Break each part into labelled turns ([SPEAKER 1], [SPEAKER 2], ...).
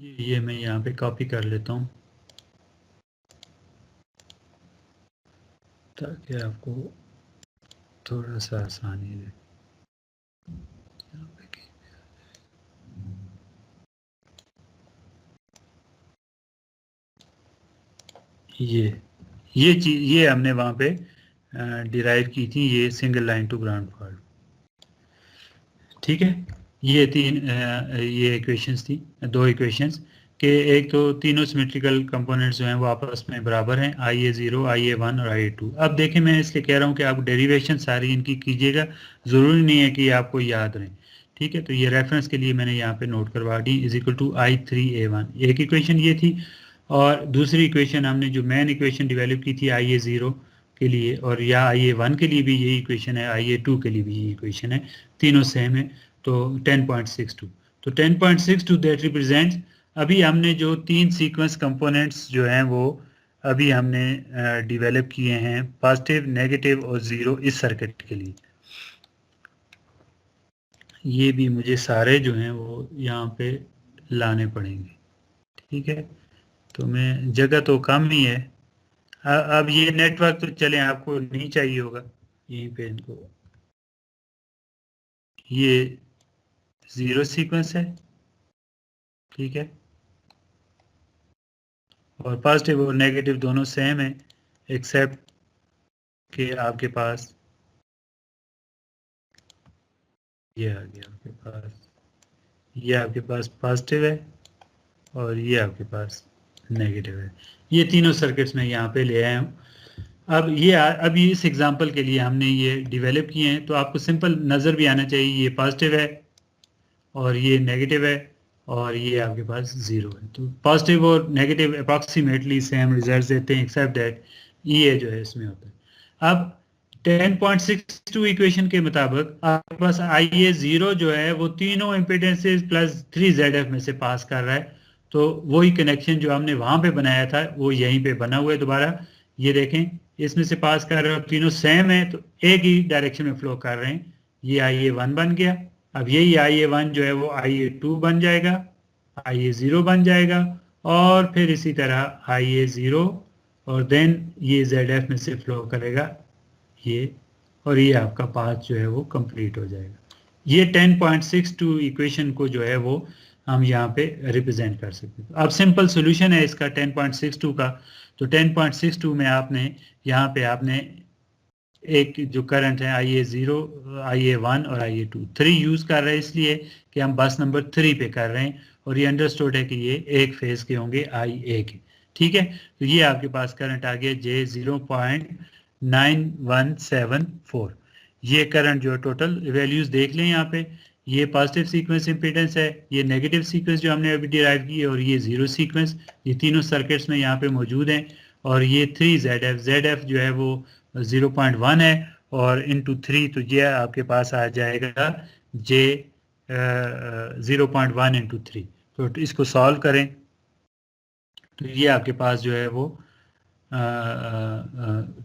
[SPEAKER 1] ये मैं यहाँ पे कॉपी कर लेता हूँ ताकि आपको थोड़ा सा आसानी रहे। ये चीज ये हमने वहाँ पे डिराइव की थी, ये single line to ground fault. ठीक है, ये ये इक्वेशंस थी, दो इक्वेशंस के, एक तो तीनों सिमेट्रिकल कंपोनेंट्स जो हैं वो आपस में बराबर हैं, IA0, IA1 और IA2। अब देखें, मैं इसलिए कह रहा हूँ कि आप डेरिवेशन सारी इनकी कीजिएगा, ज़रूरी नहीं है कि आपको याद रहें। ठीक है, तो ये रेफरेंस के लिए मैंने यहाँ पे नोट करवा दी, =I3A1। एक इक्वेशन ये थी, और दूसरी इक्वेशन हमने जो मेन इक्वेशन डेवलप की थी IA0 के लिए, और या IA1 के लिए भी यही इक्वेशन है, IA2 के लिए भी यही इक्वेशन है, तीनों सेम है। तो 10.62, तो 10.62 दैट रिप्रेजेंट्स, अभी हमने जो तीन सीक्वेंस कंपोनेंट्स जो हैं वो अभी हमने डेवलप किए हैं, पॉजिटिव, नेगेटिव और ज़ीरो, इस सर्किट के लिए। ये भी मुझे सारे जो हैं वो यहाँ पे लाने पड़ेंगे। ठीक है, तो मैं, जगह तो कम ही है। अब ये नेटवर्क तो चले आपको नहीं चाहिए होगा, यहीं पे इनको, ये ज़ीरो सीक्वेंस है। ठीक है, और पॉजिटिव और नेगेटिव दोनों सेम है, एक्सेप्ट कि आपके पास ये आ गया, आपके पास ये आपके पास पॉजिटिव है और ये आपके पास नेगेटिव है। ये तीनों सर्किट्स में यहाँ पे ले आया हूँ। अब ये इस एग्जांपल के लिए हमने ये डेवलप किए हैं, तो आपको सिंपल नज़र भी आना चाहिए, ये पॉजिटिव है और ये नेगेटिव है और ये आपके पास ज़ीरो है। तो पॉजिटिव और नेगेटिव अप्रॉक्सीमेटली सेम रिजल्ट देते हैं, एक्सेप्ट दैट ये जो है इसमें होता है। अब 10.62 इक्वेशन के मुताबिक आपके पास IA0 जो है वो तीनों इम्पीडेंसेस प्लस 3ZF में से पास कर रहा है। तो वही कनेक्शन जो हमने वहां पे बनाया था वो यहीं पे बना हुआ है दोबारा। ये देखें, इसमें से पास कर रहे हो, तीनों सेम है तो एक ही डायरेक्शन में फ्लो कर रहे हैं। ये IA1 बन गया। अब यही IA1 जो है वो IA2 बन जाएगा, IA0 बन जाएगा, और फिर इसी तरह IA0, और देन ये ZF में से फ्लो करेगा ये, और ये आपका पाथ जो है वो कंप्लीट हो जाएगा। ये 10.62 इक्वेशन को जो है वो हम यहाँ पे रिप्रेजेंट कर सकते हैं। अब सिंपल सॉल्यूशन है इसका 10.62 का। तो 10.62 में आपने यहाँ पे आपने एक जो करंट है IA0, IA1 और IA2, 3 यूज़ कर रहे हैं इसलिए कि हम बस नंबर 3 पे कर रहे हैं, और ये अंडरस्टूड है कि ये एक फेज के होंगे IA के। ठीक है, तो ये आपके पास करंट आ गया J0.9174। ये करंट जो टोटल वैल्यूज देख लें यहाँ पे, ये पॉजिटिव सीक्वेंस इंपीडेंस है, ये नेगेटिव सीक्वेंस जो हमने अभी डिराइव की है, और ये जीरो सीक्वेंस, ये तीनों सर्किट्स में यहाँ पे मौजूद हैं। और ये 3ZF जो है वो 0.1 है, और इंटू 3, तो ये आपके पास आ जाएगा J 0.1 इंटू 3। तो इसको सॉल्व करें तो ये आपके पास जो है वो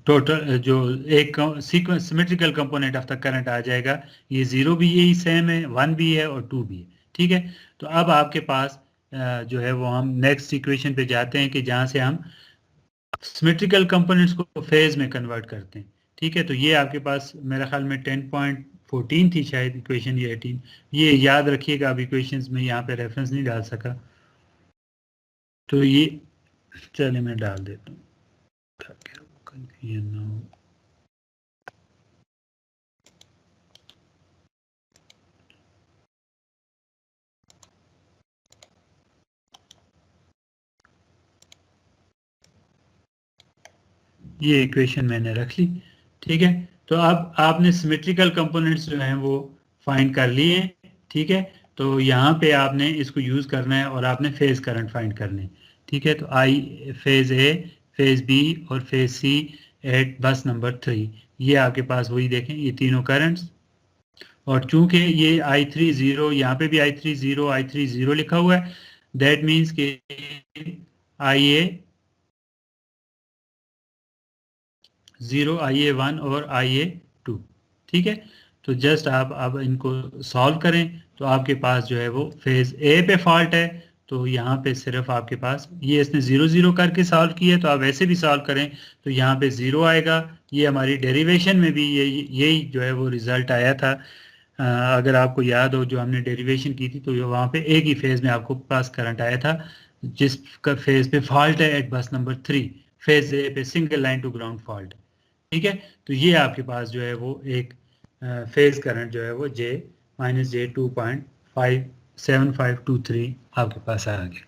[SPEAKER 1] टोटल जो एक sequence symmetrical component of the current आ जाएगा। ये ज़ीरो भी यही सेम है, 1 भी है और 2 भी है। ठीक है, तो अब आपके पास जो है वो हम नेक्स्ट इक्वेशन पे जाते हैं कि जहाँ से हम सिमेट्रिकल कंपोनेंट्स को फेज में कन्वर्ट करते हैं। ठीक है, तो ये आपके पास मेरे ख्याल में 10.14 थी शायद इक्वेशन, ये 18। ये याद रखिएगा, अब इक्वेशंस में यहाँ पे रेफरेंस नहीं डाल सका, तो ये चलिए मैं डाल देता हूँ ताकि कंफ्यूजन ना हो। ये इक्वेशन मैंने रख ली। ठीक है, तो अब आपने सिमेट्रिकल कंपोनेंट्स जो हैं वो फाइंड कर लिए हैं। ठीक है, तो यहाँ पे आपने इसको यूज़ करना है और आपने फेज करंट फाइंड करने हैं। ठीक है, तो I phase A, phase B और phase C at bus number 3, ये आपके पास वही देखें, ये तीनों करंट्स। और चूंकि ये I30, यहाँ पे भी I30 लिखा हुआ है, दैट मीन्स कि IA0, IA1 और IA2। ठीक है, तो जस्ट आप अब इनको सॉल्व करें तो आपके पास जो है वो फेज ए पे फॉल्ट है, तो यहाँ पे सिर्फ आपके पास ये इसने 0 0 करके सॉल्व किया, तो आप वैसे भी सॉल्व करें तो यहाँ पे 0 आएगा। ये हमारी डेरिवेशन में भी यही जो है वो रिजल्ट आया था। अगर आपको याद हो जो हमने डेरिवेशन की थी, तो वहाँ पे एक ही फेज में आपको पास करंट आया था, जिसका फेज पे फॉल्ट है eight bus number 3, phase A पे single line to ground fault. ठीक है, तो ये आपके पास जो है वो एक फेज करंट जो है वो J -J2.57523 आपके पास आ गया।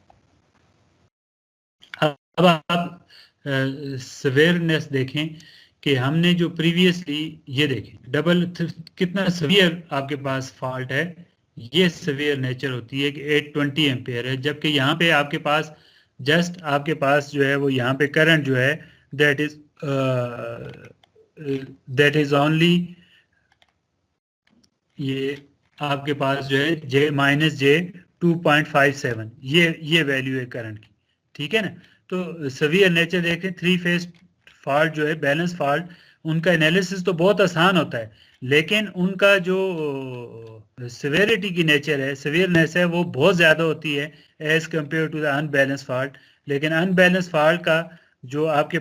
[SPEAKER 1] अब आप सवेयरनेस देखें कि हमने जो प्रीवियसली, ये देखें डबल कितना सवियर आपके पास फॉल्ट है। ये सवियर नेचर होती है कि 820 एम्पेयर है, जबकि यहाँ पे आपके पास जस्ट आपके पास जो है वो यहाँ पे करंट जो है दैट इज ओनली, ये आपके पास जो है J -J2.57, ये वैल्यू है करंट की। ठीक है ना, तो सवियर नेचर देखें, 3 फेज फॉल्ट जो है बैलेंस फॉल्ट, उनका एनालिसिस तो बहुत आसान होता है, लेकिन उनका जो सिवियरिटी की नेचर है, सिवियरनेस है, वो बहुत ज़्यादा होती है as compare to the unbalance fault. लेकिन अनबैलेंस फॉल्ट का जो आपके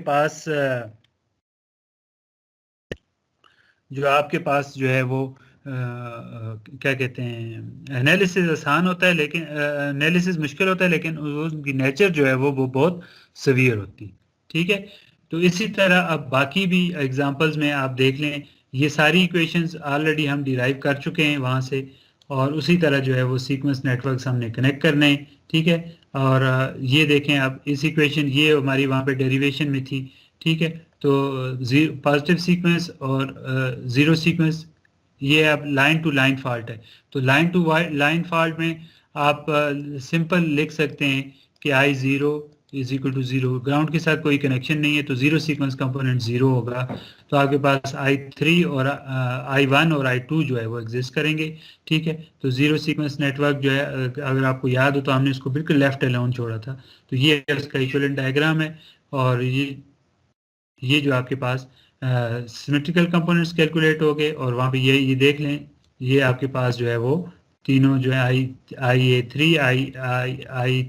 [SPEAKER 1] पास जो है वो क्या कहते हैं, एनालिसिस आसान होता है, लेकिन एनालिसिस मुश्किल होता है, लेकिन उनकी नेचर जो है वो बहुत सवियर होती है। ठीक है, तो इसी तरह अब बाकी भी एग्जांपल्स में आप देख लें, ये सारी इक्वेशंस ऑलरेडी हम डिराइव कर चुके हैं वहाँ से, और उसी तरह जो है वो सीक्वेंस नेटवर्क्स हमने कनेक्ट करने हैं। ठीक है, और ये देखें आप, इस इक्वेशन ये हमारी वहाँ पे डेरिवेशन में थी। ठीक है, तो पॉजिटिव सीक्वेंस और ज़ीरो सीक्वेंस, ये अब लाइन टू लाइन फॉल्ट है। तो लाइन टू लाइन फॉल्ट में आप सिंपल लिख सकते हैं कि I0 is equal to 0, ground के साथ कोई कनेक्शन नहीं है, तो जीरो सीक्वेंस कंपोनेंट 0 होगा। तो आपके पास I3 और I1 और I2 जो है वो एग्जिस्ट करेंगे। ठीक है, तो जीरो सीक्वेंस नेटवर्क जो है, अगर आपको याद हो तो हमने इसको बिल्कुल लेफ्ट अलोन छोड़ा था, तो ये उसका इक्विवेलेंट डायग्राम है। और ये जो आपके पास सिमेट्रिकल कंपोनेंट्स कैलकुलेट हो गए, और वहाँ पे ये देख लें, ये आपके पास जो है वो तीनों जो है I A3 आई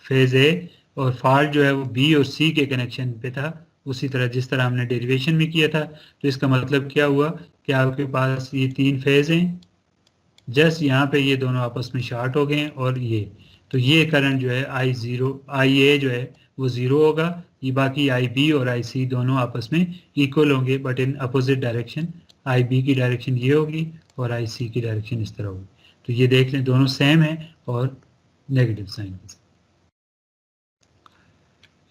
[SPEAKER 1] फेज ए, और फॉल्ट जो है वो बी और सी के कनेक्शन पे था, उसी तरह जिस तरह हमने डेरिवेशन में किया था। तो इसका मतलब क्या हुआ कि आपके पास ये 3 फेज हैं, जस्ट यहाँ पे ये दोनों आपस में शॉर्ट हो गए हैं, और ये तो ये करंट जो है IA जो है वो 0 होगा। ये बाकी IB और IC दोनों आपस में इक्वल होंगे, but in opposite direction. IB की डायरेक्शन ये होगी और IC की डायरेक्शन इस तरह होगी। तो ये देख लें, दोनों सेम है और नेगेटिव साइन।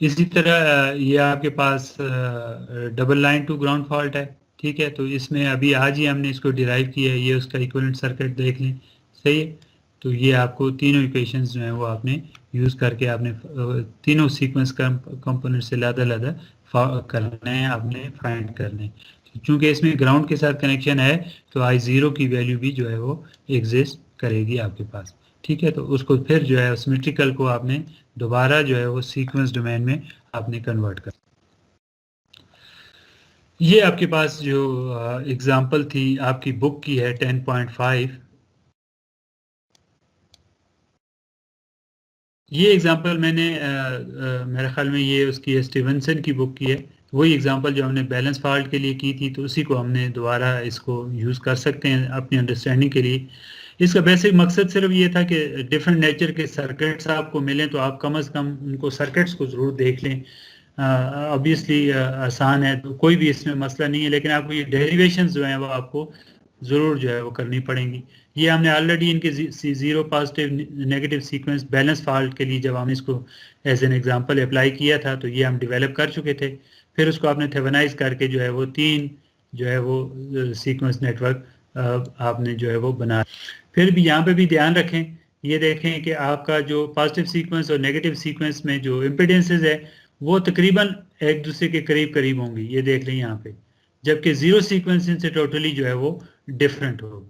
[SPEAKER 1] इसी तरह ये आपके पास double line to ground fault है। ठीक है, तो इसमें अभी आज ही हमने इसको डिराइव किया है, ये उसका इक्विवेलेंट सर्किट देख लें। सही है, तो ये आपको तीनों इक्वेशंस जो हैं वो आपने यूज़ करके आपने तीनों सीक्वेंस कंपोनेंट से अलग करने हैं, आपने फाइंड करने हैं। चूँकि इसमें ग्राउंड के साथ कनेक्शन है, तो I0 की वैल्यू भी जो है वो एग्जिस्ट करेगी आपके पास। ठीक है, तो उसको फिर जो है सिमेट्रिकल को आपने दोबारा जो है वो सीक्वेंस डोमेन में आपने कन्वर्ट कर। ये आपके पास जो एग्जांपल थी आपकी बुक की है 10.5, ये एग्जांपल मैंने मेरे ख्याल में ये उसकी स्टीवनसन की बुक की है। वही एग्जांपल जो हमने बैलेंस फॉल्ट के लिए की थी, तो उसी को हमने दोबारा इसको यूज़ कर सकते हैं अपनी अंडरस्टैंडिंग के लिए। इसका बेसिक मकसद सिर्फ ये था कि डिफरेंट नेचर के सर्किट्स आपको मिलें, तो आप कम से कम उनको सर्किट्स को ज़रूर देख लें। ऑब्वियसली आसान है, तो कोई भी इसमें मसला नहीं है, लेकिन आपको ये डेरिवेशंस जो हैं वो आपको ज़रूर जो है वो करनी पड़ेंगी। ये हमने ऑलरेडी इनके zero positive negative sequence balance fault के लिए जब हमने इसको एज एन एग्जांपल अप्लाई किया था, तो ये हम डेवलप कर चुके थे। फिर उसको आपने थेवेनाइज करके जो है वो 3 जो है वो सीक्वेंस नेटवर्क आपने जो है वो बना। फिर भी यहाँ पे भी ध्यान रखें, ये देखें कि आपका जो पॉजिटिव सीक्वेंस और नेगेटिव सीक्वेंस में जो इम्पिडेंसेस है वो तकरीबन एक दूसरे के करीब करीब होंगी, ये देख लें यहाँ पे, जबकि जीरो सीक्वेंस इनसे टोटली जो है वो डिफरेंट होगी।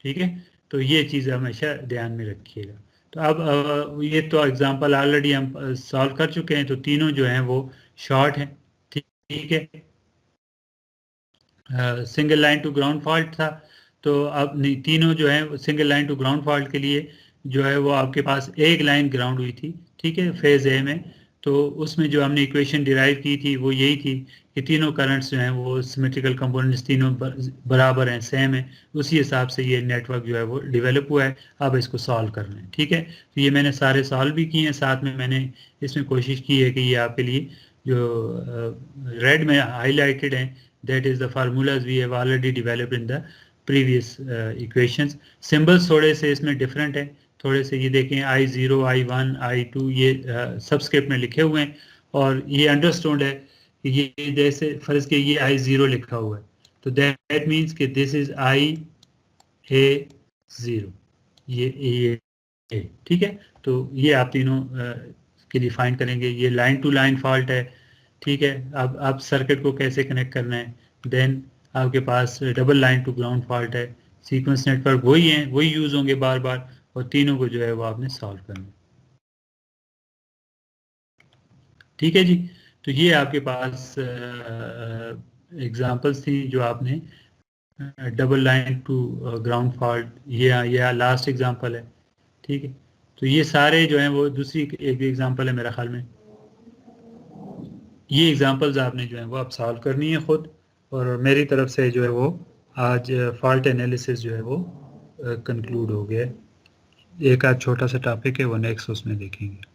[SPEAKER 1] ठीक है, तो ये चीज़ हमेशा ध्यान में रखिएगा। तो अब ये तो एग्जांपल ऑलरेडी हम सॉल्व कर चुके हैं, तो तीनों जो हैं वो शॉर्ट हैं। ठीक है, single line to ground fault था, तो अब नहीं, तीनों जो है single line to ground fault के लिए जो है वो आपके पास एक लाइन ग्राउंड हुई थी, ठीक है, फेज ए में। तो उसमें जो हमने इक्वेशन डिराइव की थी वो यही थी कि तीनों करंट्स जो हैं वो सिमेट्रिकल कंपोनेंट्स तीनों बराबर हैं, सेम है। उसी हिसाब से ये नेटवर्क जो है वो डेवलप हुआ है। अब इसको सॉल्व करना है, ठीक है। तो ये मैंने सारे सॉल्व भी किए हैं, साथ में मैंने इसमें कोशिश की है कि ये आपके लिए जो रेड में हाईलाइटेड हैं, that is the formulas we have already developed in the previous equations. Symbols थोड़े से इसमें डिफरेंट है, थोड़े से, ये देखें I0 I1 I2 ये सबस्क्रिप्ट में लिखे हुए हैं, और ये अंडरस्टूड है कि ये जैसे फर्ज के ये I0 लिखा हुआ है, तो दैट मीन्स कि दिस इज IA0, ये ठीक है। तो ये आप तीनों के लिए फाइंड करेंगे। ये लाइन टू लाइन फॉल्ट है, ठीक है। अब आप सर्किट को कैसे कनेक्ट करना है, देन आपके पास double line to ground fault है, सीक्वेंस नेटवर्क वही हैं, वही यूज होंगे बार बार, और तीनों को जो है वो आपने सॉल्व करना है, ठीक है जी। तो ये आपके पास एग्जांपल्स थी जो आपने double line to ground fault, ये लास्ट एग्जांपल है, ठीक है। तो ये सारे जो हैं वो दूसरी एक एग्जांपल है मेरा ख्याल में। ये एग्जांपल्स आपने जो है वो आप सॉल्व करनी है खुद, और मेरी तरफ से जो है वो आज फॉल्ट एनालिसिस जो है वो कंक्लूड हो गया है। एक आज छोटा सा टॉपिक है, वो नेक्स्ट उसमें देखेंगे।